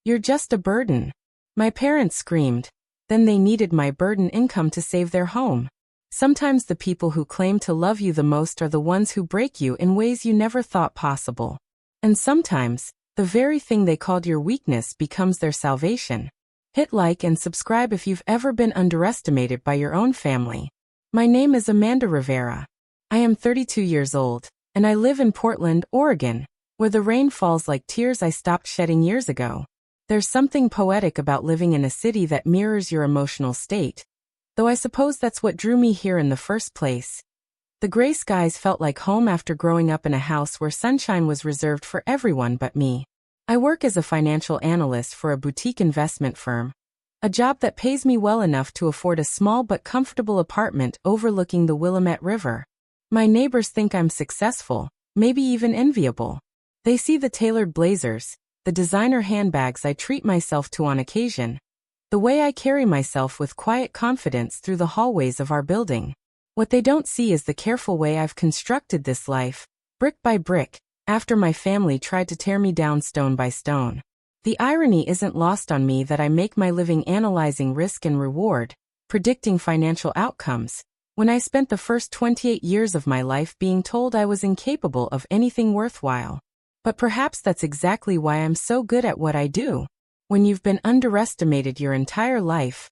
You're just a burden. My parents screamed. Then they needed my burden income to save their home. Sometimes the people who claim to love you the most are the ones who break you in ways you never thought possible. And sometimes, the very thing they called your weakness becomes their salvation. Hit like and subscribe if you've ever been underestimated by your own family. My name is Amanda Rivera. I am 32 years old, and I live in Portland, Oregon, where the rain falls like tears I stopped shedding years ago. There's something poetic about living in a city that mirrors your emotional state, though I suppose that's what drew me here in the first place. The gray skies felt like home after growing up in a house where sunshine was reserved for everyone but me. I work as a financial analyst for a boutique investment firm, a job that pays me well enough to afford a small but comfortable apartment overlooking the Willamette River. My neighbors think I'm successful, maybe even enviable. They see the tailored blazers, the designer handbags I treat myself to on occasion, the way I carry myself with quiet confidence through the hallways of our building. What they don't see is the careful way I've constructed this life, brick by brick, after my family tried to tear me down stone by stone. The irony isn't lost on me that I make my living analyzing risk and reward, predicting financial outcomes, when I spent the first 28 years of my life being told I was incapable of anything worthwhile. But perhaps that's exactly why I'm so good at what I do. When you've been underestimated your entire life,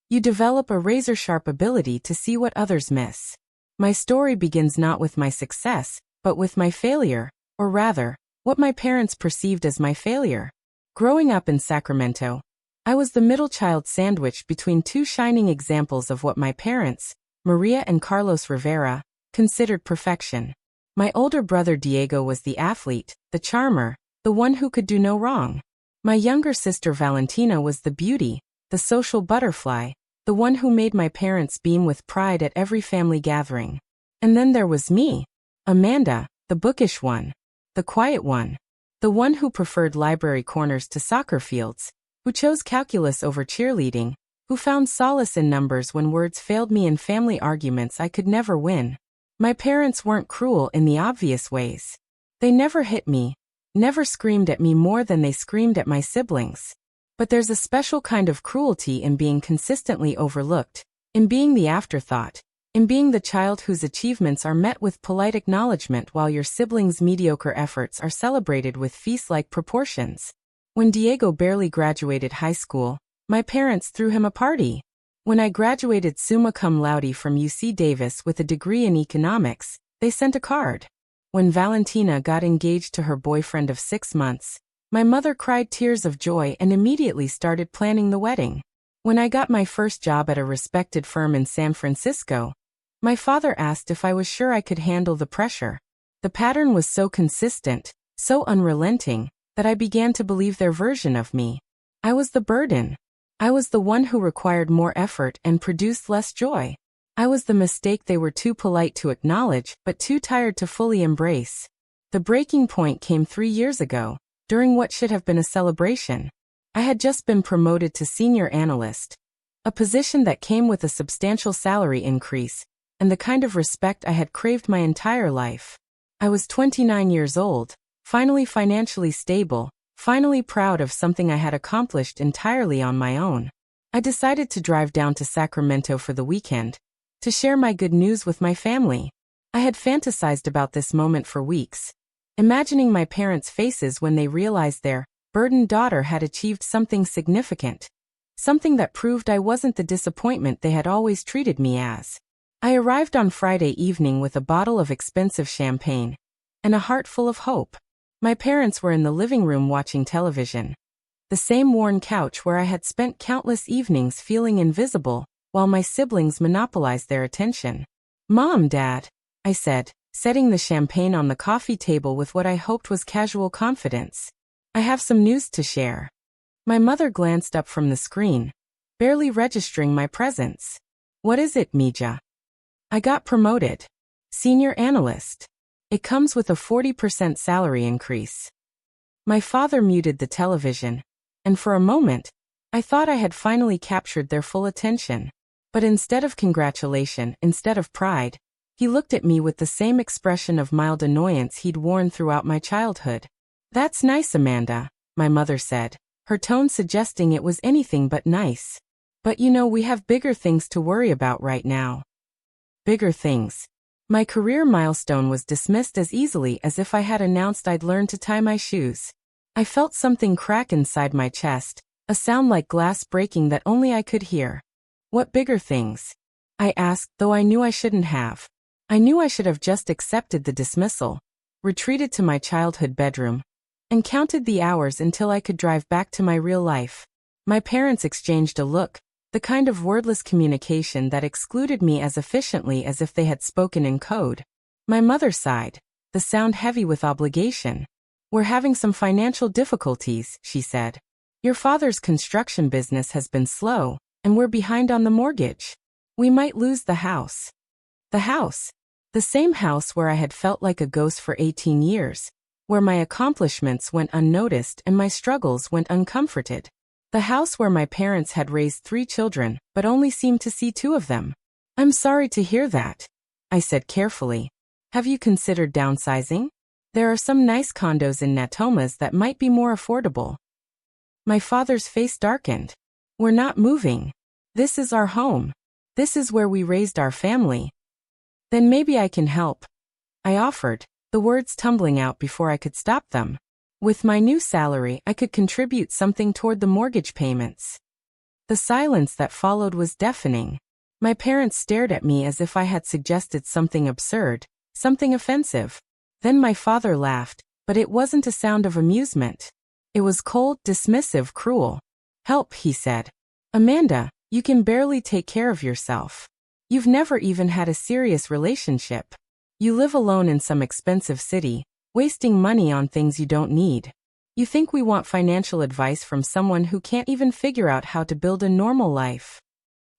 you develop a razor-sharp ability to see what others miss. My story begins not with my success, but with my failure, or rather, what my parents perceived as my failure. Growing up in Sacramento, I was the middle child sandwiched between two shining examples of what my parents, Maria and Carlos Rivera, considered perfection. My older brother Diego was the athlete, the charmer, the one who could do no wrong. My younger sister Valentina was the beauty, the social butterfly, the one who made my parents beam with pride at every family gathering. And then there was me, Amanda, the bookish one, the quiet one, the one who preferred library corners to soccer fields, who chose calculus over cheerleading, who found solace in numbers when words failed me in family arguments I could never win. My parents weren't cruel in the obvious ways. They never hit me, never screamed at me more than they screamed at my siblings. But there's a special kind of cruelty in being consistently overlooked, in being the afterthought, in being the child whose achievements are met with polite acknowledgement while your siblings' mediocre efforts are celebrated with feast-like proportions. When Diego barely graduated high school, my parents threw him a party. When I graduated summa cum laude from UC Davis with a degree in economics, they sent a card. When Valentina got engaged to her boyfriend of 6 months, my mother cried tears of joy and immediately started planning the wedding. When I got my first job at a respected firm in San Francisco, my father asked if I was sure I could handle the pressure. The pattern was so consistent, so unrelenting, that I began to believe their version of me. I was the burden. I was the one who required more effort and produced less joy. I was the mistake they were too polite to acknowledge but too tired to fully embrace. The breaking point came 3 years ago, during what should have been a celebration. I had just been promoted to senior analyst, a position that came with a substantial salary increase, and the kind of respect I had craved my entire life. I was 29 years old, finally financially stable, finally proud of something I had accomplished entirely on my own. I decided to drive down to Sacramento for the weekend, to share my good news with my family. I had fantasized about this moment for weeks, imagining my parents' faces when they realized their burdened daughter had achieved something significant, something that proved I wasn't the disappointment they had always treated me as. I arrived on Friday evening with a bottle of expensive champagne and a heart full of hope. My parents were in the living room watching television, the same worn couch where I had spent countless evenings feeling invisible, while my siblings monopolized their attention. "Mom, Dad," I said, setting the champagne on the coffee table with what I hoped was casual confidence. "I have some news to share." My mother glanced up from the screen, barely registering my presence. "What is it, Mija?" "I got promoted. Senior analyst. It comes with a 40% salary increase." My father muted the television, and for a moment, I thought I had finally captured their full attention. But instead of congratulation, instead of pride, he looked at me with the same expression of mild annoyance he'd worn throughout my childhood. "That's nice, Amanda," my mother said. her tone suggesting it was anything but nice. But you know, we have bigger things to worry about right now. Bigger things. My career milestone was dismissed as easily as if I had announced I'd learned to tie my shoes. I felt something crack inside my chest, a sound like glass breaking that only I could hear. What bigger things? I asked, though I knew I shouldn't have. I knew I should have just accepted the dismissal, retreated to my childhood bedroom, and counted the hours until I could drive back to my real life. My parents exchanged a look, the kind of wordless communication that excluded me as efficiently as if they had spoken in code. My mother sighed, the sound heavy with obligation. We're having some financial difficulties, she said. Your father's construction business has been slow, and we're behind on the mortgage. We might lose the house. The house. The same house where I had felt like a ghost for 18 years, where my accomplishments went unnoticed and my struggles went uncomforted. The house where my parents had raised 3 children, but only seemed to see 2 of them. I'm sorry to hear that, I said carefully. Have you considered downsizing? There are some nice condos in Natomas that might be more affordable. My father's face darkened. We're not moving. This is our home. This is where we raised our family. Then maybe I can help, I offered, the words tumbling out before I could stop them. With my new salary, I could contribute something toward the mortgage payments. The silence that followed was deafening. My parents stared at me as if I had suggested something absurd, something offensive. Then my father laughed, but it wasn't a sound of amusement. It was cold, dismissive, cruel. Help, he said. Amanda, you can barely take care of yourself. You've never even had a serious relationship. You live alone in some expensive city, wasting money on things you don't need. You think we want financial advice from someone who can't even figure out how to build a normal life?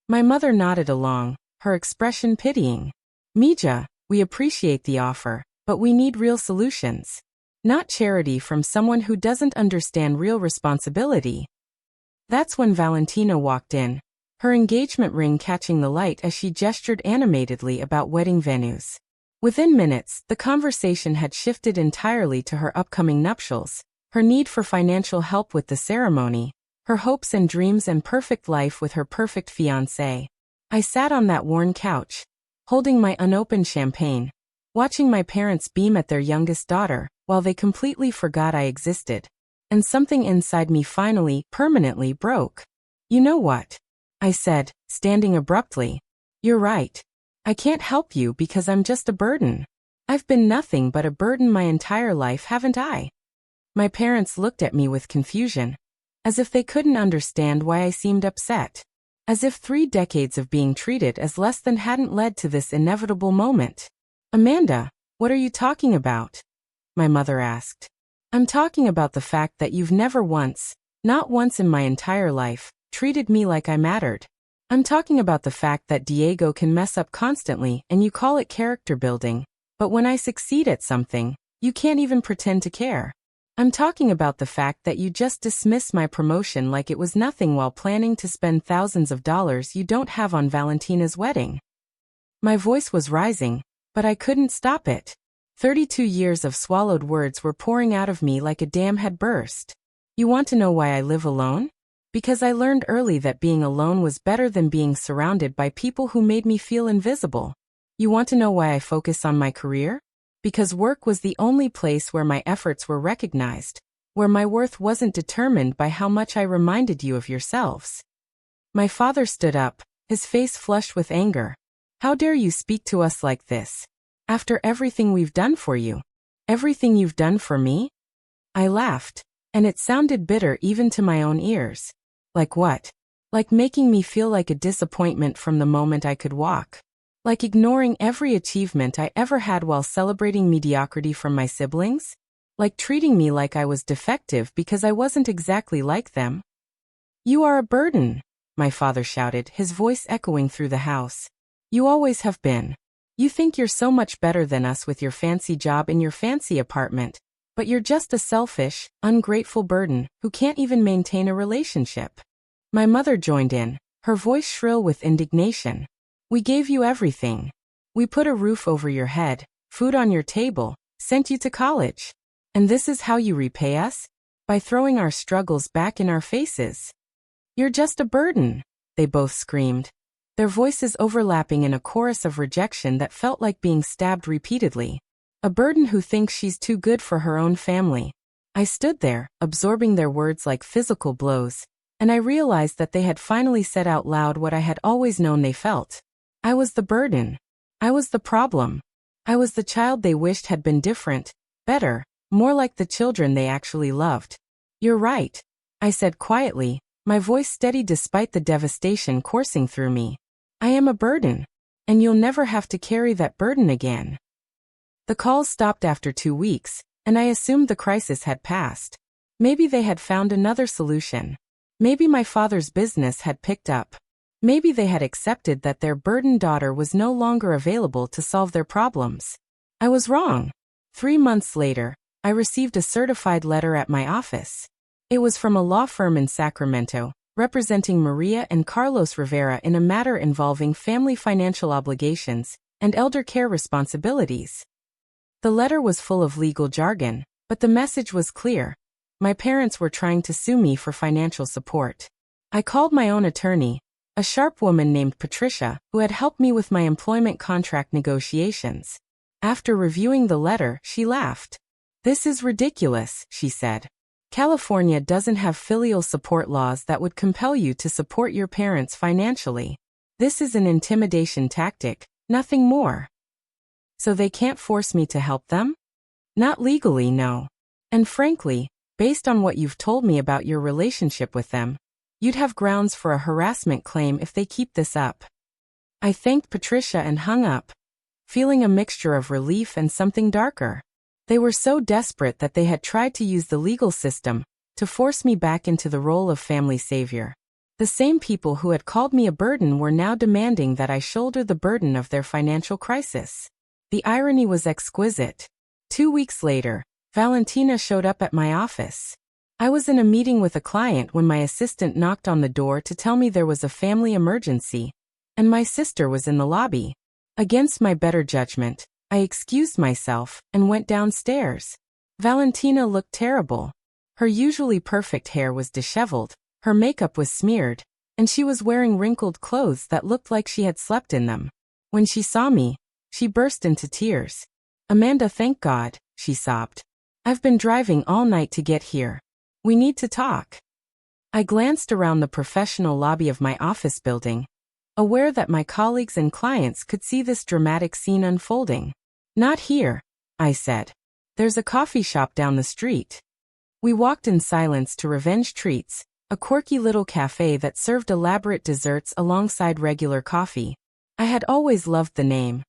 My mother nodded along, her expression pitying. Mija, we appreciate the offer, but we need real solutions. Not charity from someone who doesn't understand real responsibility. That's when Valentina walked in, her engagement ring catching the light as she gestured animatedly about wedding venues. Within minutes, the conversation had shifted entirely to her upcoming nuptials, her need for financial help with the ceremony, her hopes and dreams and perfect life with her perfect fiancé. I sat on that worn couch, holding my unopened champagne, watching my parents beam at their youngest daughter, while they completely forgot I existed. And something inside me finally, permanently broke. You know what? I said, standing abruptly. You're right. I can't help you because I'm just a burden. I've been nothing but a burden my entire life, haven't I? My parents looked at me with confusion, as if they couldn't understand why I seemed upset. As if 3 decades of being treated as less than hadn't led to this inevitable moment. Amanda, what are you talking about? My mother asked. I'm talking about the fact that you've never once, not once in my entire life, treated me like I mattered. I'm talking about the fact that Diego can mess up constantly and you call it character building, but when I succeed at something, you can't even pretend to care. I'm talking about the fact that you just dismiss my promotion like it was nothing while planning to spend thousands of dollars you don't have on Valentina's wedding. My voice was rising, but I couldn't stop it. 32 years of swallowed words were pouring out of me like a dam had burst. You want to know why I live alone? Because I learned early that being alone was better than being surrounded by people who made me feel invisible. You want to know why I focus on my career? Because work was the only place where my efforts were recognized, where my worth wasn't determined by how much I reminded you of yourselves. My father stood up, his face flushed with anger. How dare you speak to us like this? After everything we've done for you, everything you've done for me? I laughed, and it sounded bitter even to my own ears. Like what? Like making me feel like a disappointment from the moment I could walk. Like ignoring every achievement I ever had while celebrating mediocrity from my siblings? Like treating me like I was defective because I wasn't exactly like them? You are a burden, my father shouted, his voice echoing through the house. You always have been. You think you're so much better than us with your fancy job in your fancy apartment, but you're just a selfish, ungrateful burden who can't even maintain a relationship. My mother joined in, her voice shrill with indignation. We gave you everything. We put a roof over your head, food on your table, sent you to college. And this is how you repay us? by throwing our struggles back in our faces. "You're just a burden," they both screamed, their voices overlapping in a chorus of rejection that felt like being stabbed repeatedly. A burden who thinks she's too good for her own family. I stood there, absorbing their words like physical blows, and I realized that they had finally said out loud what I had always known they felt. I was the burden. I was the problem. I was the child they wished had been different, better, more like the children they actually loved. "You're right," I said quietly, my voice steady despite the devastation coursing through me. "I am a burden, and you'll never have to carry that burden again." The calls stopped after 2 weeks, and I assumed the crisis had passed. Maybe they had found another solution. Maybe my father's business had picked up. Maybe they had accepted that their burdened daughter was no longer available to solve their problems. I was wrong. 3 months later, I received a certified letter at my office. It was from a law firm in Sacramento, representing Maria and Carlos Rivera in a matter involving family financial obligations and elder care responsibilities. The letter was full of legal jargon, but the message was clear. My parents were trying to sue me for financial support. I called my own attorney, a sharp woman named Patricia, who had helped me with my employment contract negotiations. After reviewing the letter, she laughed. "This is ridiculous," she said. "California doesn't have filial support laws that would compel you to support your parents financially. This is an intimidation tactic, nothing more." "So they can't force me to help them?" "Not legally, no. And frankly, based on what you've told me about your relationship with them, you'd have grounds for a harassment claim if they keep this up." I thanked Patricia and hung up, feeling a mixture of relief and something darker. They were so desperate that they had tried to use the legal system to force me back into the role of family savior. The same people who had called me a burden were now demanding that I shoulder the burden of their financial crisis. The irony was exquisite. 2 weeks later, Valentina showed up at my office. I was in a meeting with a client when my assistant knocked on the door to tell me there was a family emergency, and my sister was in the lobby. Against my better judgment, I excused myself and went downstairs. Valentina looked terrible. Her usually perfect hair was disheveled, her makeup was smeared, and she was wearing wrinkled clothes that looked like she had slept in them. When she saw me, she burst into tears. "Amanda, thank God," she sobbed. "I've been driving all night to get here. We need to talk." I glanced around the professional lobby of my office building, aware that my colleagues and clients could see this dramatic scene unfolding. "Not here," I said. "There's a coffee shop down the street." We walked in silence to Revenge Treats, a quirky little cafe that served elaborate desserts alongside regular coffee. I had always loved the name.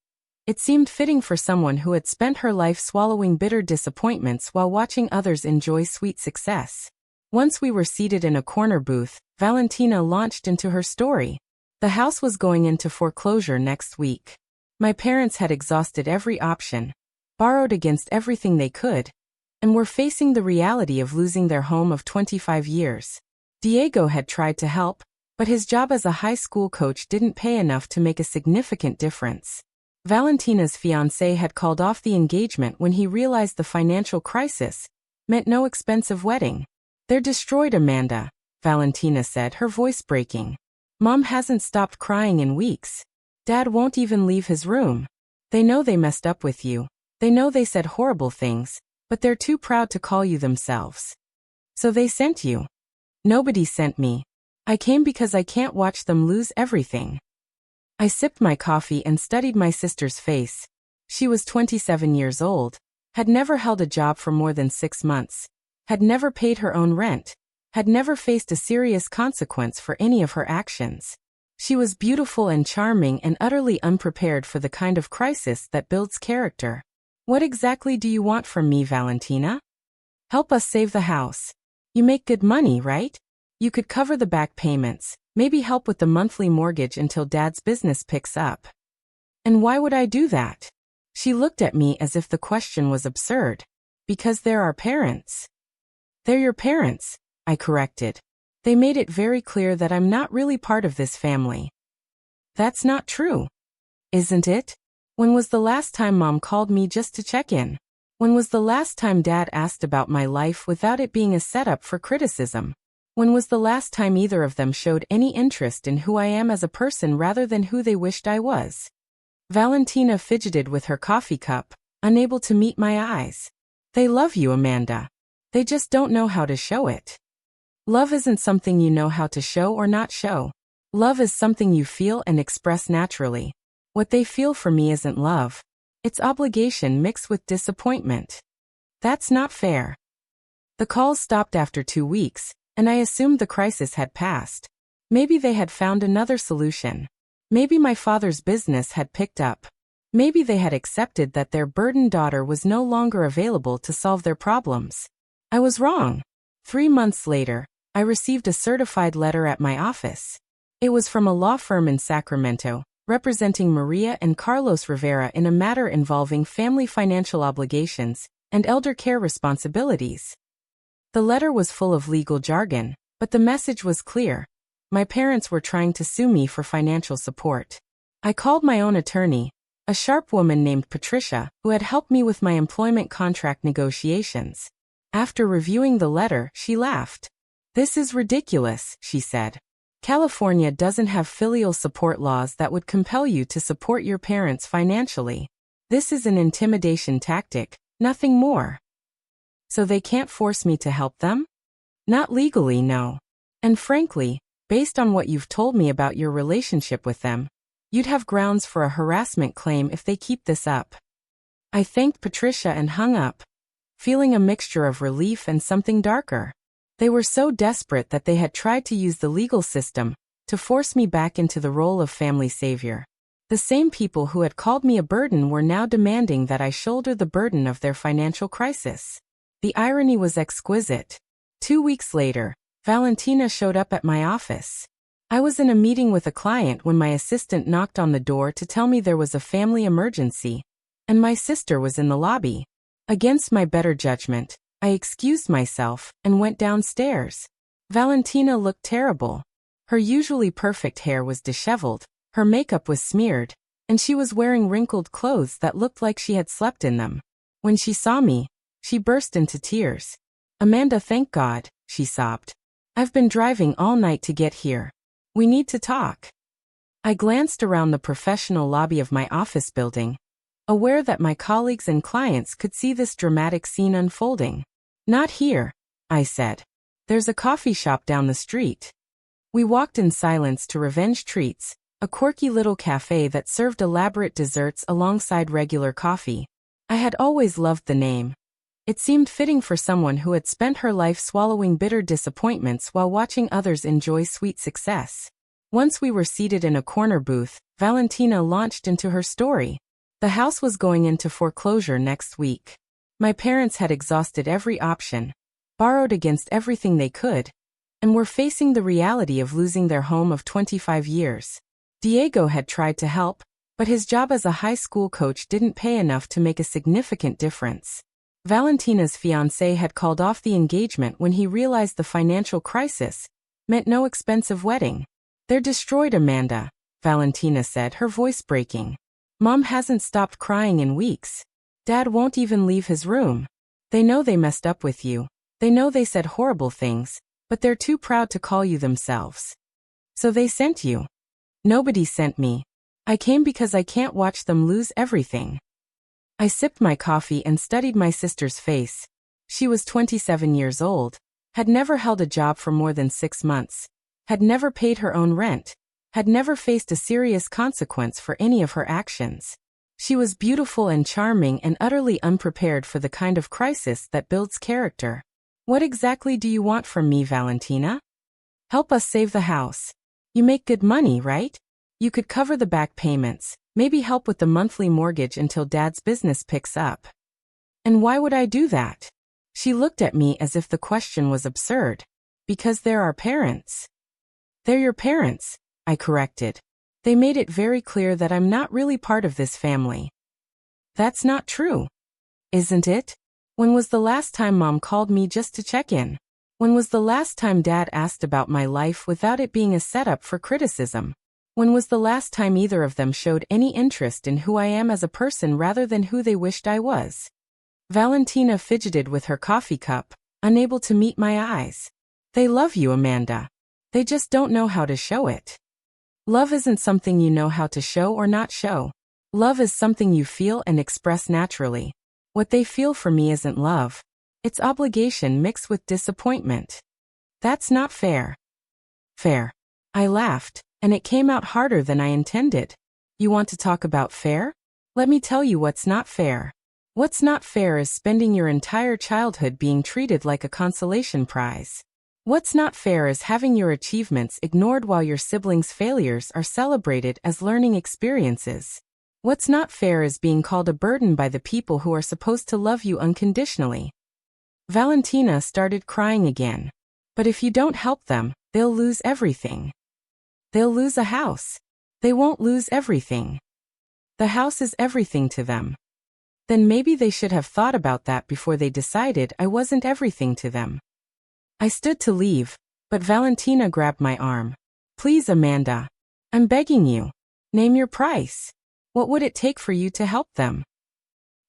It seemed fitting for someone who had spent her life swallowing bitter disappointments while watching others enjoy sweet success. Once we were seated in a corner booth, Valentina launched into her story. The house was going into foreclosure next week. My parents had exhausted every option, borrowed against everything they could, and were facing the reality of losing their home of 25 years. Diego had tried to help, but his job as a high school coach didn't pay enough to make a significant difference. Valentina's fiancé had called off the engagement when he realized the financial crisis meant no expensive wedding. "They're destroyed, Amanda," Valentina said, her voice breaking. "Mom hasn't stopped crying in weeks. Dad won't even leave his room. They know they messed up with you. They know they said horrible things, but they're too proud to call you themselves. So they sent you." "Nobody sent me. I came because I can't watch them lose everything." I sipped my coffee and studied my sister's face. She was 27 years old, had never held a job for more than 6 months, had never paid her own rent, had never faced a serious consequence for any of her actions. She was beautiful and charming and utterly unprepared for the kind of crisis that builds character. "What exactly do you want from me, Valentina?" "Help us save the house. You make good money, right? You could cover the back payments, maybe help with the monthly mortgage until Dad's business picks up." "And why would I do that?" She looked at me as if the question was absurd. "Because they're our parents." "They're your parents," I corrected. "They made it very clear that I'm not really part of this family." "That's not true." "Isn't it? When was the last time Mom called me just to check in?" When was the last time Dad asked about my life without it being a setup for criticism? When was the last time either of them showed any interest in who I am as a person rather than who they wished I was? Valentina fidgeted with her coffee cup, unable to meet my eyes. They love you, Amanda. They just don't know how to show it. Love isn't something you know how to show or not show. Love is something you feel and express naturally. What they feel for me isn't love. It's obligation mixed with disappointment. That's not fair. The calls stopped after 2 weeks, and I assumed the crisis had passed. Maybe they had found another solution. Maybe my father's business had picked up. Maybe they had accepted that their burdened daughter was no longer available to solve their problems. I was wrong. 3 months later, I received a certified letter at my office. It was from a law firm in Sacramento, representing Maria and Carlos Rivera in a matter involving family financial obligations and elder care responsibilities. The letter was full of legal jargon, but the message was clear. My parents were trying to sue me for financial support. I called my own attorney, a sharp woman named Patricia, who had helped me with my employment contract negotiations. After reviewing the letter, she laughed. "This is ridiculous," she said. "California doesn't have filial support laws that would compel you to support your parents financially. This is an intimidation tactic, nothing more." So they can't force me to help them? Not legally, no. And frankly, based on what you've told me about your relationship with them, you'd have grounds for a harassment claim if they keep this up. I thanked Patricia and hung up, feeling a mixture of relief and something darker. They were so desperate that they had tried to use the legal system to force me back into the role of family savior. The same people who had called me a burden were now demanding that I shoulder the burden of their financial crisis. The irony was exquisite. 2 weeks later, Valentina showed up at my office. I was in a meeting with a client when my assistant knocked on the door to tell me there was a family emergency, and my sister was in the lobby. Against my better judgment, I excused myself and went downstairs. Valentina looked terrible. Her usually perfect hair was disheveled, her makeup was smeared, and she was wearing wrinkled clothes that looked like she had slept in them. When she saw me, she burst into tears. "Amanda, thank God," she sobbed. "I've been driving all night to get here. We need to talk." I glanced around the professional lobby of my office building, aware that my colleagues and clients could see this dramatic scene unfolding. "Not here," I said. "There's a coffee shop down the street." We walked in silence to Revenge Treats, a quirky little cafe that served elaborate desserts alongside regular coffee. I had always loved the name. It seemed fitting for someone who had spent her life swallowing bitter disappointments while watching others enjoy sweet success. Once we were seated in a corner booth, Valentina launched into her story. The house was going into foreclosure next week. My parents had exhausted every option, borrowed against everything they could, and were facing the reality of losing their home of 25 years. Diego had tried to help, but his job as a high school coach didn't pay enough to make a significant difference. Valentina's fiancé had called off the engagement when he realized the financial crisis meant no expensive wedding. "They're destroyed, Amanda," Valentina said, her voice breaking. "Mom hasn't stopped crying in weeks. Dad won't even leave his room. They know they messed up with you. They know they said horrible things, but they're too proud to call you themselves. So they sent you." "Nobody sent me. I came because I can't watch them lose everything." I sipped my coffee and studied my sister's face. She was 27 years old, had never held a job for more than 6 months, had never paid her own rent, had never faced a serious consequence for any of her actions. She was beautiful and charming and utterly unprepared for the kind of crisis that builds character. "What exactly do you want from me, Valentina?" "Help us save the house. You make good money, right? You could cover the back payments, maybe help with the monthly mortgage until Dad's business picks up." "And why would I do that?" She looked at me as if the question was absurd. "Because they're our parents." "They're your parents," I corrected. "They made it very clear that I'm not really part of this family." "That's not true." "Isn't it? When was the last time Mom called me just to check in? When was the last time Dad asked about my life without it being a setup for criticism? When was the last time either of them showed any interest in who I am as a person rather than who they wished I was?" Valentina fidgeted with her coffee cup, unable to meet my eyes. They love you, Amanda. They just don't know how to show it. Love isn't something you know how to show or not show. Love is something you feel and express naturally. What they feel for me isn't love. It's obligation mixed with disappointment. That's not fair. Fair. I laughed, and it came out harder than I intended. You want to talk about fair? Let me tell you what's not fair. What's not fair is spending your entire childhood being treated like a consolation prize. What's not fair is having your achievements ignored while your siblings' failures are celebrated as learning experiences. What's not fair is being called a burden by the people who are supposed to love you unconditionally. Valentina started crying again. But if you don't help them, they'll lose everything. They'll lose a house. They won't lose everything. The house is everything to them. Then maybe they should have thought about that before they decided I wasn't everything to them. I stood to leave, but Valentina grabbed my arm. Please, Amanda. I'm begging you. Name your price. What would it take for you to help them?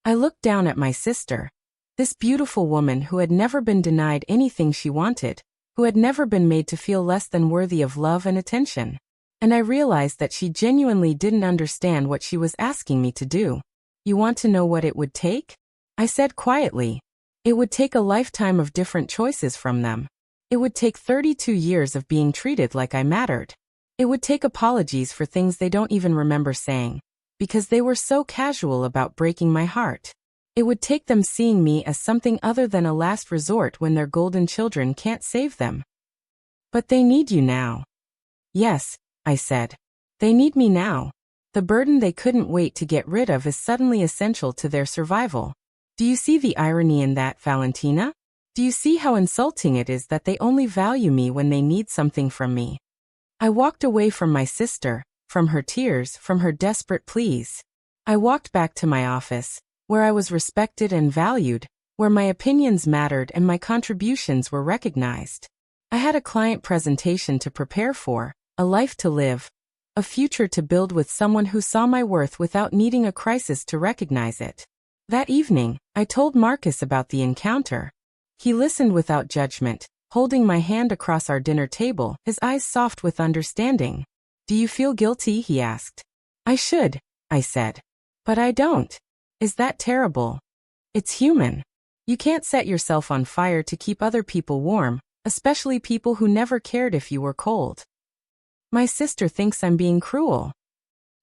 I looked down at my sister. This beautiful woman who had never been denied anything she wanted, who had never been made to feel less than worthy of love and attention. And I realized that she genuinely didn't understand what she was asking me to do. You want to know what it would take? I said quietly. It would take a lifetime of different choices from them. It would take 32 years of being treated like I mattered. It would take apologies for things they don't even remember saying, because they were so casual about breaking my heart. It would take them seeing me as something other than a last resort when their golden children can't save them. But they need you now. Yes, I said. They need me now. The burden they couldn't wait to get rid of is suddenly essential to their survival. Do you see the irony in that, Valentina? Do you see how insulting it is that they only value me when they need something from me? I walked away from my sister, from her tears, from her desperate pleas. I walked back to my office, where I was respected and valued, where my opinions mattered and my contributions were recognized. I had a client presentation to prepare for, a life to live, a future to build with someone who saw my worth without needing a crisis to recognize it. That evening, I told Marcus about the encounter. He listened without judgment, holding my hand across our dinner table, his eyes soft with understanding. Do you feel guilty? He asked. I should, I said. But I don't. Is that terrible? It's human. You can't set yourself on fire to keep other people warm, especially people who never cared if you were cold. My sister thinks I'm being cruel.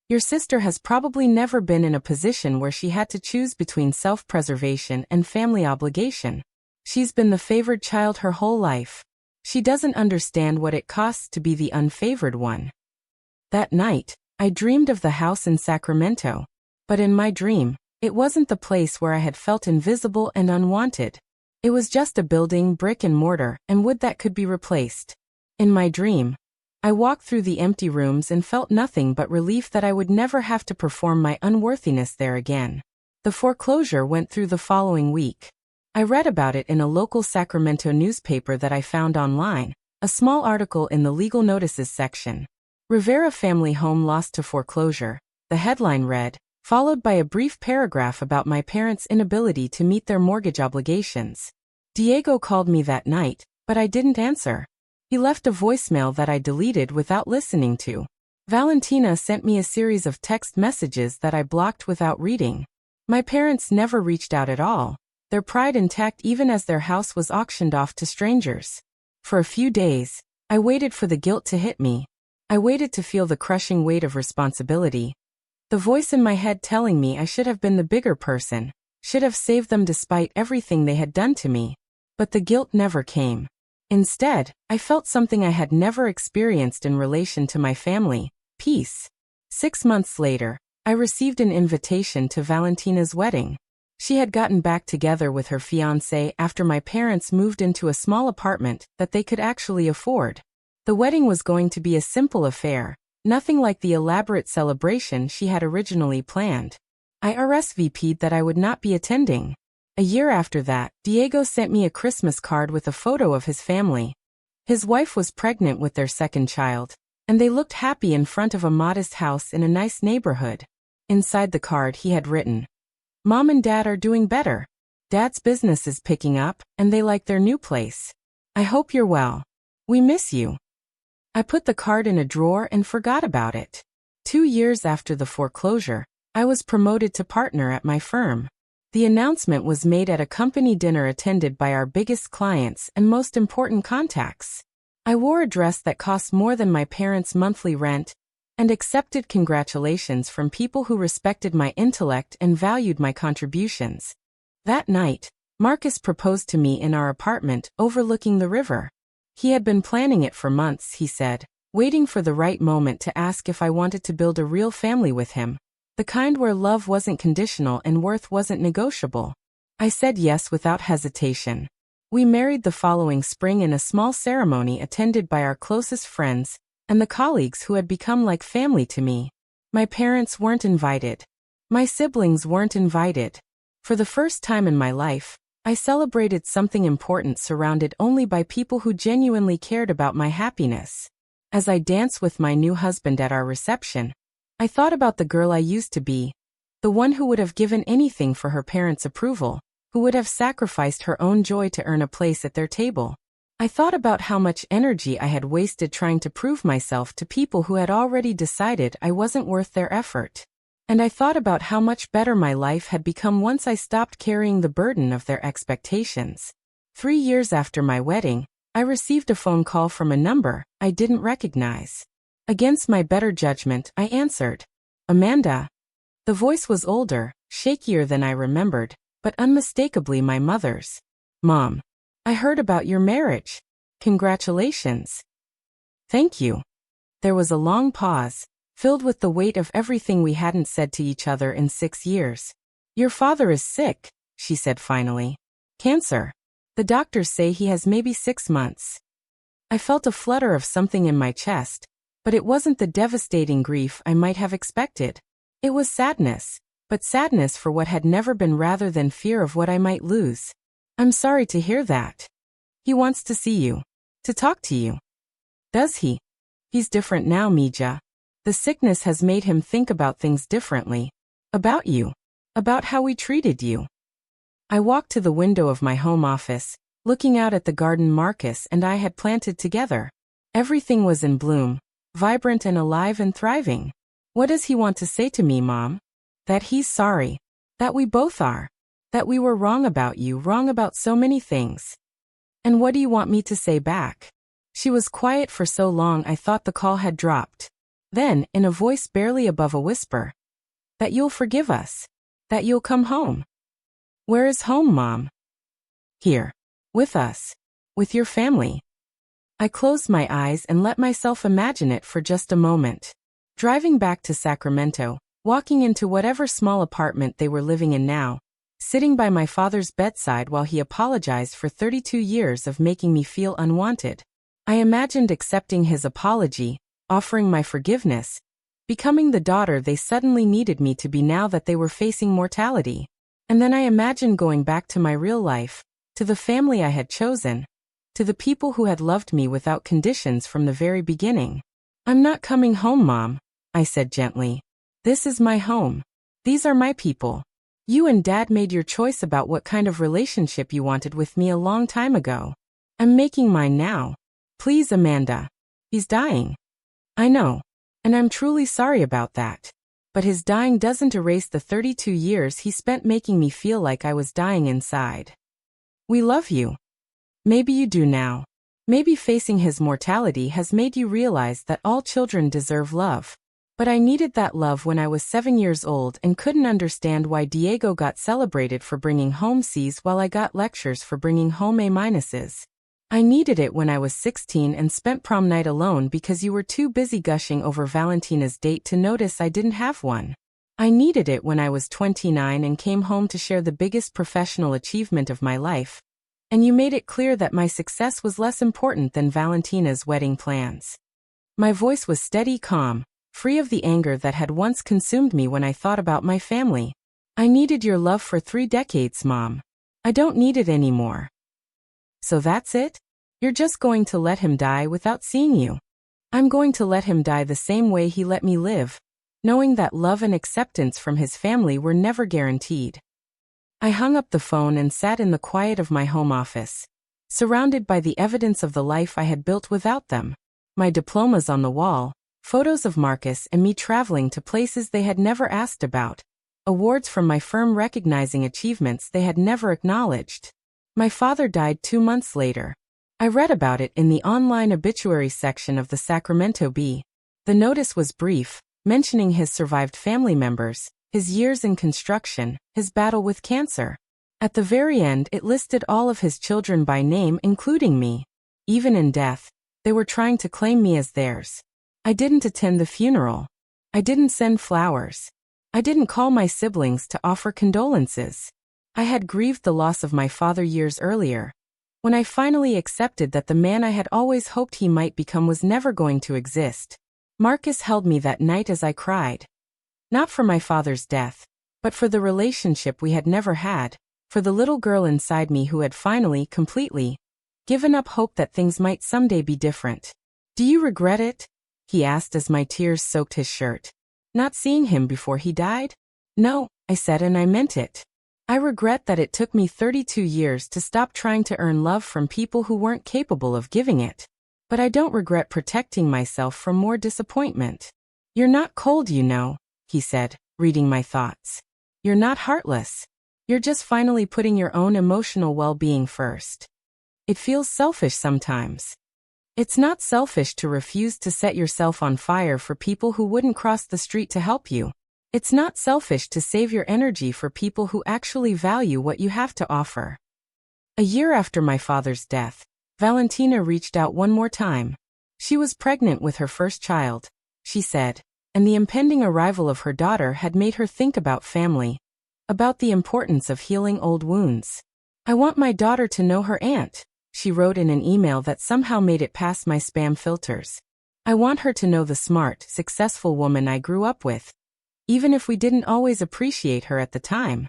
Your sister has probably never been in a position where she had to choose between self-preservation and family obligation. She's been the favored child her whole life. She doesn't understand what it costs to be the unfavored one. That night, I dreamed of the house in Sacramento. But in my dream, it wasn't the place where I had felt invisible and unwanted. It was just a building, brick and mortar, and wood that could be replaced. In my dream, I walked through the empty rooms and felt nothing but relief that I would never have to perform my unworthiness there again. The foreclosure went through the following week. I read about it in a local Sacramento newspaper that I found online, a small article in the legal notices section. Rivera family home lost to foreclosure, the headline read, followed by a brief paragraph about my parents' inability to meet their mortgage obligations. Diego called me that night, but I didn't answer. He left a voicemail that I deleted without listening to. Valentina sent me a series of text messages that I blocked without reading. My parents never reached out at all, their pride intact even as their house was auctioned off to strangers. For a few days, I waited for the guilt to hit me. I waited to feel the crushing weight of responsibility. The voice in my head telling me I should have been the bigger person, should have saved them despite everything they had done to me. But the guilt never came. Instead, I felt something I had never experienced in relation to my family, peace. 6 months later, I received an invitation to Valentina's wedding. She had gotten back together with her fiancé after my parents moved into a small apartment that they could actually afford. The wedding was going to be a simple affair, nothing like the elaborate celebration she had originally planned. I RSVP'd that I would not be attending. A year after that, Diego sent me a Christmas card with a photo of his family. His wife was pregnant with their second child, and they looked happy in front of a modest house in a nice neighborhood. Inside the card he had written, "Mom and Dad are doing better. Dad's business is picking up, and they like their new place. I hope you're well. We miss you." I put the card in a drawer and forgot about it. 2 years after the foreclosure, I was promoted to partner at my firm. The announcement was made at a company dinner attended by our biggest clients and most important contacts. I wore a dress that cost more than my parents' monthly rent and accepted congratulations from people who respected my intellect and valued my contributions. That night, Marcus proposed to me in our apartment overlooking the river. He had been planning it for months, he said, waiting for the right moment to ask if I wanted to build a real family with him, the kind where love wasn't conditional and worth wasn't negotiable. I said yes without hesitation. We married the following spring in a small ceremony attended by our closest friends and the colleagues who had become like family to me. My parents weren't invited. My siblings weren't invited. For the first time in my life, I celebrated something important surrounded only by people who genuinely cared about my happiness. As I danced with my new husband at our reception, I thought about the girl I used to be, the one who would have given anything for her parents' approval, who would have sacrificed her own joy to earn a place at their table. I thought about how much energy I had wasted trying to prove myself to people who had already decided I wasn't worth their effort. And I thought about how much better my life had become once I stopped carrying the burden of their expectations. 3 years after my wedding, I received a phone call from a number I didn't recognize. Against my better judgment, I answered. "Amanda." The voice was older, shakier than I remembered, but unmistakably my mother's. "Mom, I heard about your marriage. Congratulations." "Thank you." There was a long pause, filled with the weight of everything we hadn't said to each other in 6 years. "Your father is sick," she said finally. "Cancer. The doctors say he has maybe 6 months." I felt a flutter of something in my chest, but it wasn't the devastating grief I might have expected. It was sadness, but sadness for what had never been rather than fear of what I might lose. "I'm sorry to hear that. He wants to see you. To talk to you." "Does he?" "He's different now, Mija. The sickness has made him think about things differently. About you. About how we treated you." I walked to the window of my home office, looking out at the garden Marcus and I had planted together. Everything was in bloom, vibrant and alive and thriving. "What does he want to say to me, Mom?" "That he's sorry. That we both are. That we were wrong about you, wrong about so many things." "And what do you want me to say back?" She was quiet for so long I thought the call had dropped. Then, in a voice barely above a whisper, "That you'll forgive us. That you'll come home." "Where is home, Mom?" "Here. With us. With your family." I closed my eyes and let myself imagine it for just a moment. Driving back to Sacramento, walking into whatever small apartment they were living in now, sitting by my father's bedside while he apologized for 32 years of making me feel unwanted. I imagined accepting his apology, offering my forgiveness, becoming the daughter they suddenly needed me to be now that they were facing mortality. And then I imagined going back to my real life, to the family I had chosen, to the people who had loved me without conditions from the very beginning. "I'm not coming home, Mom," I said gently. "This is my home. These are my people. You and Dad made your choice about what kind of relationship you wanted with me a long time ago. I'm making mine now. Please, Amanda. He's dying. I know. And I'm truly sorry about that. But his dying doesn't erase the 32 years he spent making me feel like I was dying inside. We love you. Maybe you do now. Maybe facing his mortality has made you realize that all children deserve love. But I needed that love when I was 7 years old and couldn't understand why Diego got celebrated for bringing home C's while I got lectures for bringing home A-minuses. I needed it when I was 16 and spent prom night alone because you were too busy gushing over Valentina's date to notice I didn't have one. I needed it when I was 29 and came home to share the biggest professional achievement of my life, and you made it clear that my success was less important than Valentina's wedding plans. My voice was steady, calm, free of the anger that had once consumed me when I thought about my family. I needed your love for 3 decades, Mom. I don't need it anymore. So that's it? You're just going to let him die without seeing you? I'm going to let him die the same way he let me live, knowing that love and acceptance from his family were never guaranteed. I hung up the phone and sat in the quiet of my home office, surrounded by the evidence of the life I had built without them. My diplomas on the wall, photos of Marcus and me traveling to places they had never asked about, awards from my firm recognizing achievements they had never acknowledged. My father died 2 months later. I read about it in the online obituary section of the Sacramento Bee. The notice was brief, mentioning his survived family members, his years in construction, his battle with cancer. At the very end, it listed all of his children by name, including me. Even in death, they were trying to claim me as theirs. I didn't attend the funeral. I didn't send flowers. I didn't call my siblings to offer condolences. I had grieved the loss of my father years earlier, when I finally accepted that the man I had always hoped he might become was never going to exist. Marcus held me that night as I cried. Not for my father's death, but for the relationship we had never had, for the little girl inside me who had finally, completely, given up hope that things might someday be different. "Do you regret it?" he asked as my tears soaked his shirt. "Not seeing him before he died?" "No," I said, and I meant it. I regret that it took me 32 years to stop trying to earn love from people who weren't capable of giving it. But I don't regret protecting myself from more disappointment. "You're not cold, you know," he said, reading my thoughts. "You're not heartless. You're just finally putting your own emotional well-being first. It feels selfish sometimes. It's not selfish to refuse to set yourself on fire for people who wouldn't cross the street to help you. It's not selfish to save your energy for people who actually value what you have to offer." A year after my father's death, Valentina reached out one more time. She was pregnant with her first child, she said, and the impending arrival of her daughter had made her think about family, about the importance of healing old wounds. "I want my daughter to know her aunt," she wrote in an email that somehow made it past my spam filters. "I want her to know the smart, successful woman I grew up with, even if we didn't always appreciate her at the time."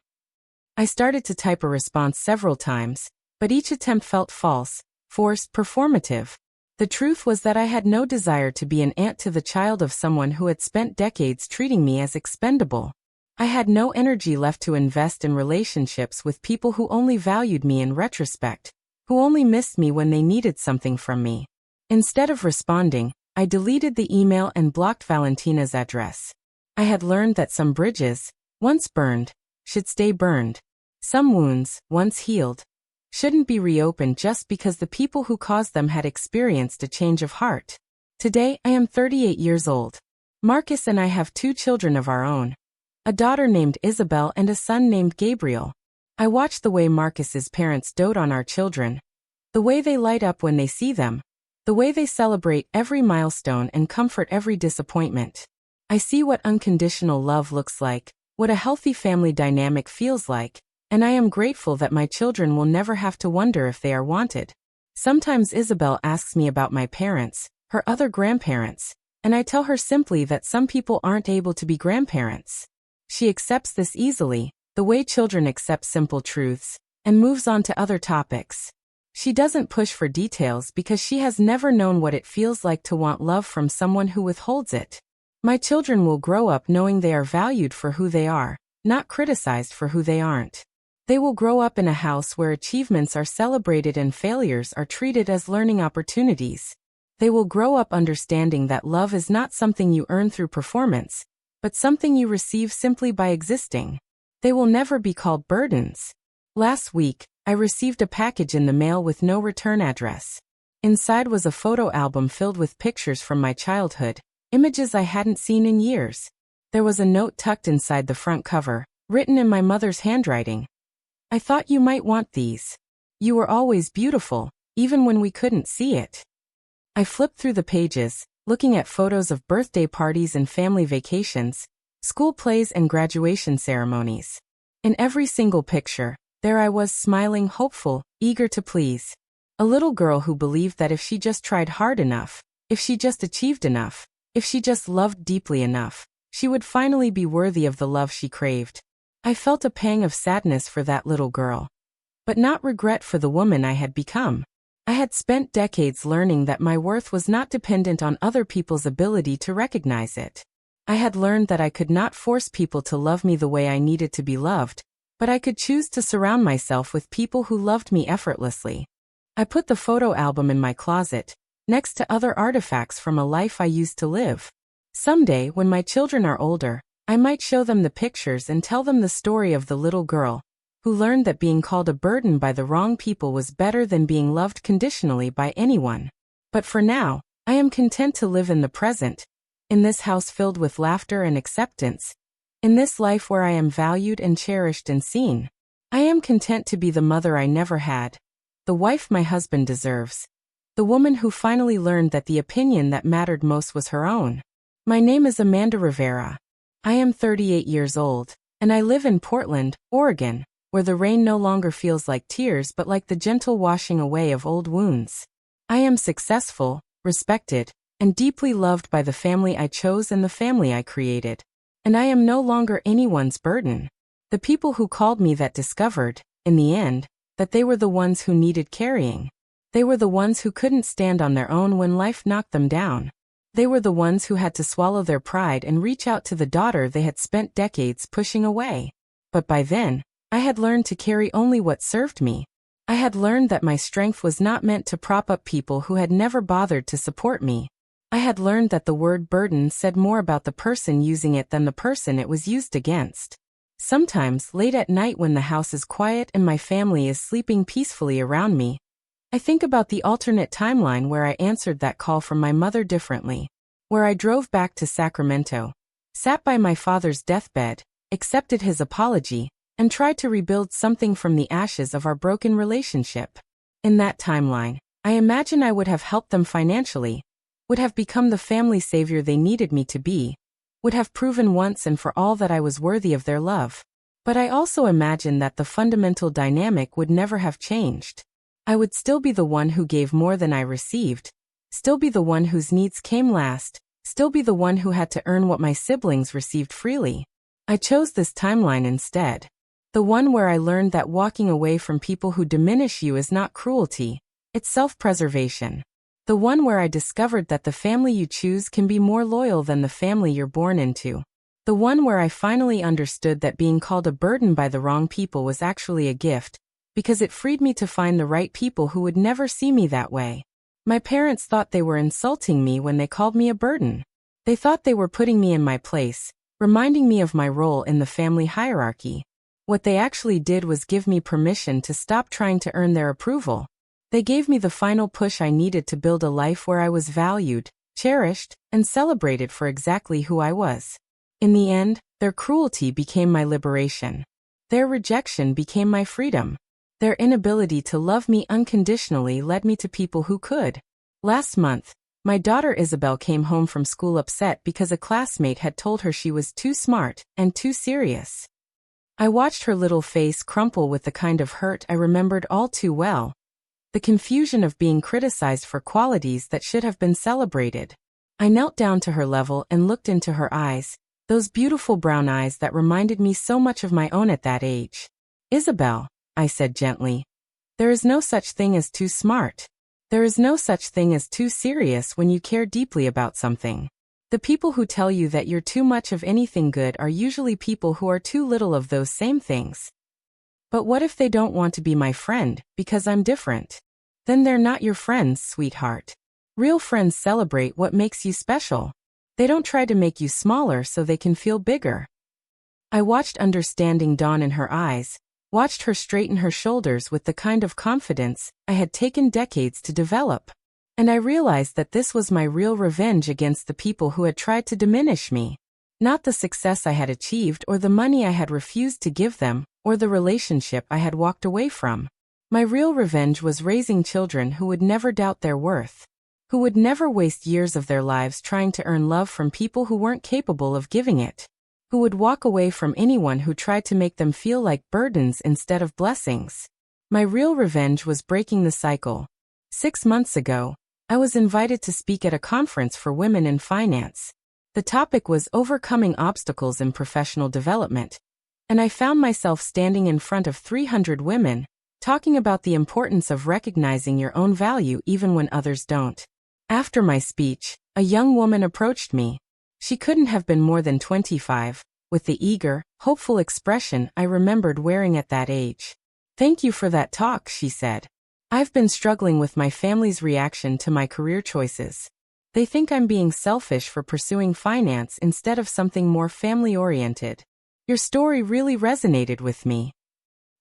I started to type a response several times, but each attempt felt false, forced, performative. The truth was that I had no desire to be an aunt to the child of someone who had spent decades treating me as expendable. I had no energy left to invest in relationships with people who only valued me in retrospect, who only missed me when they needed something from me. Instead of responding, I deleted the email and blocked Valentina's address. I had learned that some bridges, once burned, should stay burned. Some wounds, once healed, shouldn't be reopened just because the people who caused them had experienced a change of heart. Today, I am 38 years old. Marcus and I have 2 children of our own, a daughter named Isabel and a son named Gabriel. I watch the way Marcus's parents dote on our children, the way they light up when they see them, the way they celebrate every milestone and comfort every disappointment. I see what unconditional love looks like, what a healthy family dynamic feels like, and I am grateful that my children will never have to wonder if they are wanted. Sometimes Isabel asks me about my parents, her other grandparents, and I tell her simply that some people aren't able to be grandparents. She accepts this easily, the way children accept simple truths, and moves on to other topics. She doesn't push for details because she has never known what it feels like to want love from someone who withholds it. My children will grow up knowing they are valued for who they are, not criticized for who they aren't. They will grow up in a house where achievements are celebrated and failures are treated as learning opportunities. They will grow up understanding that love is not something you earn through performance, but something you receive simply by existing. They will never be called burdens. Last week, I received a package in the mail with no return address. Inside was a photo album filled with pictures from my childhood, images I hadn't seen in years. There was a note tucked inside the front cover, written in my mother's handwriting. "I thought you might want these. You were always beautiful, even when we couldn't see it." I flipped through the pages, looking at photos of birthday parties and family vacations, school plays and graduation ceremonies. In every single picture, there I was smiling, hopeful, eager to please. A little girl who believed that if she just tried hard enough, if she just achieved enough, if she just loved deeply enough, she would finally be worthy of the love she craved. I felt a pang of sadness for that little girl, but not regret for the woman I had become. I had spent decades learning that my worth was not dependent on other people's ability to recognize it. I had learned that I could not force people to love me the way I needed to be loved, But I could choose to surround myself with people who loved me effortlessly. I put the photo album in my closet, next to other artifacts from a life I used to live. Someday, when my children are older, I might show them the pictures and tell them the story of the little girl who learned that being called a burden by the wrong people was better than being loved conditionally by anyone. But for now, I am content to live in the present, in this house filled with laughter and acceptance, in this life where I am valued and cherished and seen. I am content to be the mother I never had, the wife my husband deserves, the woman who finally learned that the opinion that mattered most was her own. My name is Amanda Rivera. I am 38 years old, and I live in Portland, Oregon, where the rain no longer feels like tears but like the gentle washing away of old wounds. I am successful, respected, and deeply loved by the family I chose and the family I created. And I am no longer anyone's burden. The people who called me that discovered, in the end, that they were the ones who needed carrying. They were the ones who couldn't stand on their own when life knocked them down. They were the ones who had to swallow their pride and reach out to the daughter they had spent decades pushing away. But by then, I had learned to carry only what served me. I had learned that my strength was not meant to prop up people who had never bothered to support me. I had learned that the word burden said more about the person using it than the person it was used against. Sometimes, late at night when the house is quiet and my family is sleeping peacefully around me, I think about the alternate timeline where I answered that call from my mother differently, where I drove back to Sacramento, sat by my father's deathbed, accepted his apology, and tried to rebuild something from the ashes of our broken relationship. In that timeline, I imagine I would have helped them financially, would have become the family savior they needed me to be, would have proven once and for all that I was worthy of their love. But I also imagine that the fundamental dynamic would never have changed. I would still be the one who gave more than I received, still be the one whose needs came last, still be the one who had to earn what my siblings received freely. I chose this timeline instead. The one where I learned that walking away from people who diminish you is not cruelty, it's self-preservation. The one where I discovered that the family you choose can be more loyal than the family you're born into. The one where I finally understood that being called a burden by the wrong people was actually a gift, because it freed me to find the right people who would never see me that way. My parents thought they were insulting me when they called me a burden. They thought they were putting me in my place, reminding me of my role in the family hierarchy. What they actually did was give me permission to stop trying to earn their approval. They gave me the final push I needed to build a life where I was valued, cherished, and celebrated for exactly who I was. In the end, their cruelty became my liberation. Their rejection became my freedom. Their inability to love me unconditionally led me to people who could. Last month, my daughter Isabel came home from school upset because a classmate had told her she was too smart and too serious. I watched her little face crumple with the kind of hurt I remembered all too well. The confusion of being criticized for qualities that should have been celebrated. I knelt down to her level and looked into her eyes, those beautiful brown eyes that reminded me so much of my own at that age. Isabel, I said gently, there is no such thing as too smart. There is no such thing as too serious when you care deeply about something. The people who tell you that you're too much of anything good are usually people who are too little of those same things. But what if they don't want to be my friend, because I'm different? Then they're not your friends, sweetheart. Real friends celebrate what makes you special. They don't try to make you smaller so they can feel bigger. I watched understanding dawn in her eyes, watched her straighten her shoulders with the kind of confidence I had taken decades to develop. And I realized that this was my real revenge against the people who had tried to diminish me. Not the success I had achieved or the money I had refused to give them, or the relationship I had walked away from. My real revenge was raising children who would never doubt their worth, who would never waste years of their lives trying to earn love from people who weren't capable of giving it, who would walk away from anyone who tried to make them feel like burdens instead of blessings. My real revenge was breaking the cycle. 6 months ago, I was invited to speak at a conference for women in finance. The topic was overcoming obstacles in professional development, and I found myself standing in front of 300 women, talking about the importance of recognizing your own value even when others don't. After my speech, a young woman approached me. She couldn't have been more than 25, with the eager, hopeful expression I remembered wearing at that age. "Thank you for that talk," she said. "I've been struggling with my family's reaction to my career choices. They think I'm being selfish for pursuing finance instead of something more family-oriented. Your story really resonated with me."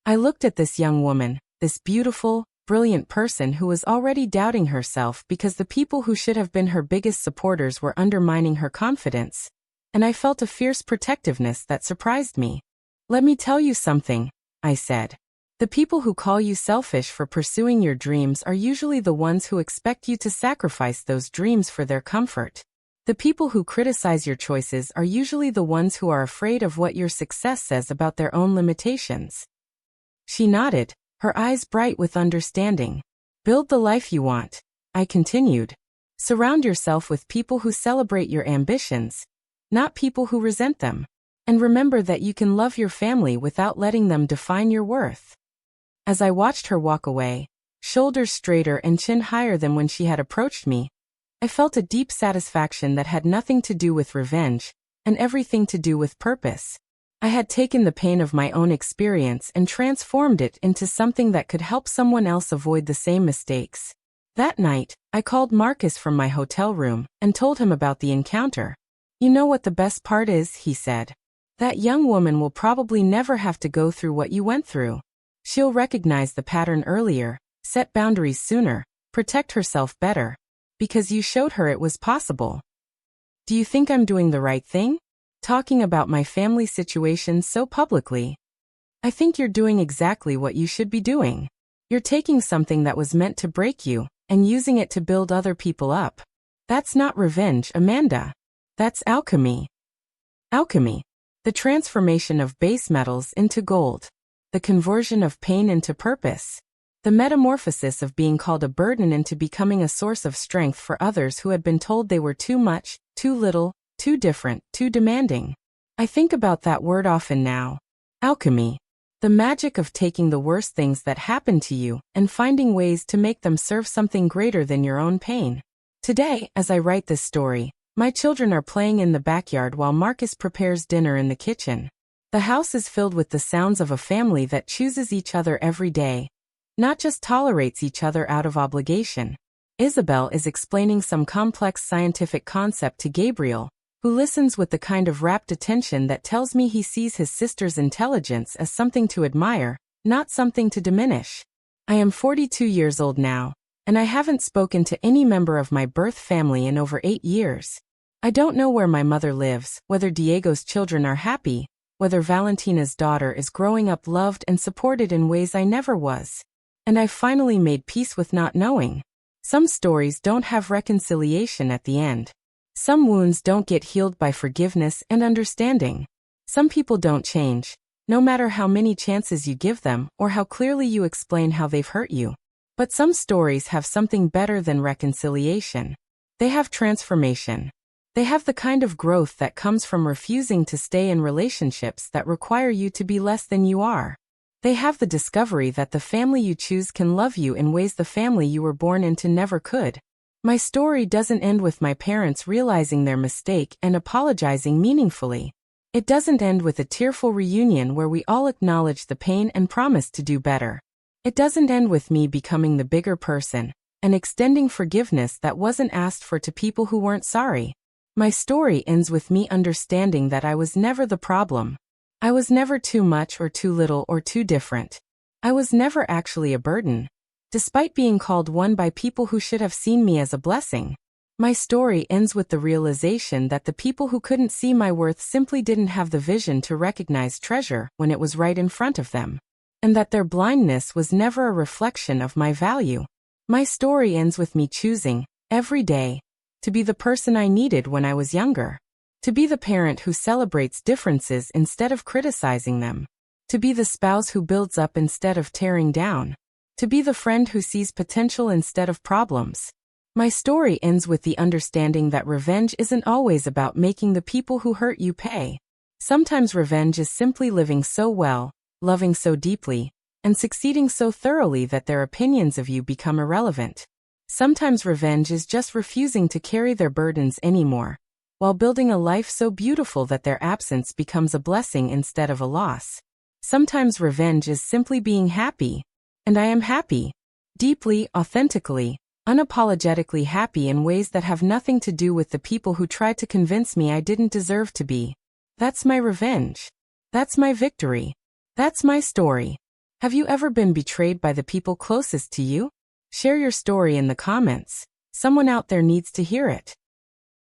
I looked at this young woman, this beautiful, brilliant person who was already doubting herself because the people who should have been her biggest supporters were undermining her confidence, and I felt a fierce protectiveness that surprised me. "Let me tell you something," I said. "The people who call you selfish for pursuing your dreams are usually the ones who expect you to sacrifice those dreams for their comfort. The people who criticize your choices are usually the ones who are afraid of what your success says about their own limitations." She nodded, her eyes bright with understanding. "Build the life you want," I continued. "Surround yourself with people who celebrate your ambitions, not people who resent them. And remember that you can love your family without letting them define your worth." As I watched her walk away, shoulders straighter and chin higher than when she had approached me, I felt a deep satisfaction that had nothing to do with revenge, and everything to do with purpose. I had taken the pain of my own experience and transformed it into something that could help someone else avoid the same mistakes. That night, I called Marcus from my hotel room and told him about the encounter. "You know what the best part is," he said. "That young woman will probably never have to go through what you went through. She'll recognize the pattern earlier, set boundaries sooner, protect herself better, because you showed her it was possible." Do you think I'm doing the right thing? Talking about my family situation so publicly? I think you're doing exactly what you should be doing. You're taking something that was meant to break you and using it to build other people up. That's not revenge, Amanda. That's alchemy. Alchemy. The transformation of base metals into gold. The conversion of pain into purpose. The metamorphosis of being called a burden into becoming a source of strength for others who had been told they were too much, too little, too different, too demanding. I think about that word often now. Alchemy. The magic of taking the worst things that happen to you and finding ways to make them serve something greater than your own pain. Today, as I write this story, my children are playing in the backyard while Marcus prepares dinner in the kitchen. The house is filled with the sounds of a family that chooses each other every day, not just tolerates each other out of obligation. Isabel is explaining some complex scientific concept to Gabriel, who listens with the kind of rapt attention that tells me he sees his sister's intelligence as something to admire, not something to diminish. I am 42 years old now, and I haven't spoken to any member of my birth family in over 8 years. I don't know where my mother lives, whether Diego's children are happy, whether Valentina's daughter is growing up loved and supported in ways I never was. And I've finally made peace with not knowing. Some stories don't have reconciliation at the end. Some wounds don't get healed by forgiveness and understanding. Some people don't change, no matter how many chances you give them or how clearly you explain how they've hurt you. But some stories have something better than reconciliation. They have transformation. They have the kind of growth that comes from refusing to stay in relationships that require you to be less than you are. They have the discovery that the family you choose can love you in ways the family you were born into never could. My story doesn't end with my parents realizing their mistake and apologizing meaningfully. It doesn't end with a tearful reunion where we all acknowledge the pain and promise to do better. It doesn't end with me becoming the bigger person and extending forgiveness that wasn't asked for to people who weren't sorry. My story ends with me understanding that I was never the problem. I was never too much or too little or too different. I was never actually a burden, despite being called one by people who should have seen me as a blessing. My story ends with the realization that the people who couldn't see my worth simply didn't have the vision to recognize treasure when it was right in front of them, and that their blindness was never a reflection of my value. My story ends with me choosing, every day, to be the person I needed when I was younger. To be the parent who celebrates differences instead of criticizing them. To be the spouse who builds up instead of tearing down. To be the friend who sees potential instead of problems. My story ends with the understanding that revenge isn't always about making the people who hurt you pay. Sometimes revenge is simply living so well, loving so deeply, and succeeding so thoroughly that their opinions of you become irrelevant. Sometimes revenge is just refusing to carry their burdens anymore. while building a life so beautiful that their absence becomes a blessing instead of a loss. Sometimes revenge is simply being happy. And I am happy. Deeply, authentically, unapologetically happy in ways that have nothing to do with the people who tried to convince me I didn't deserve to be. That's my revenge. That's my victory. That's my story. Have you ever been betrayed by the people closest to you? Share your story in the comments. Someone out there needs to hear it.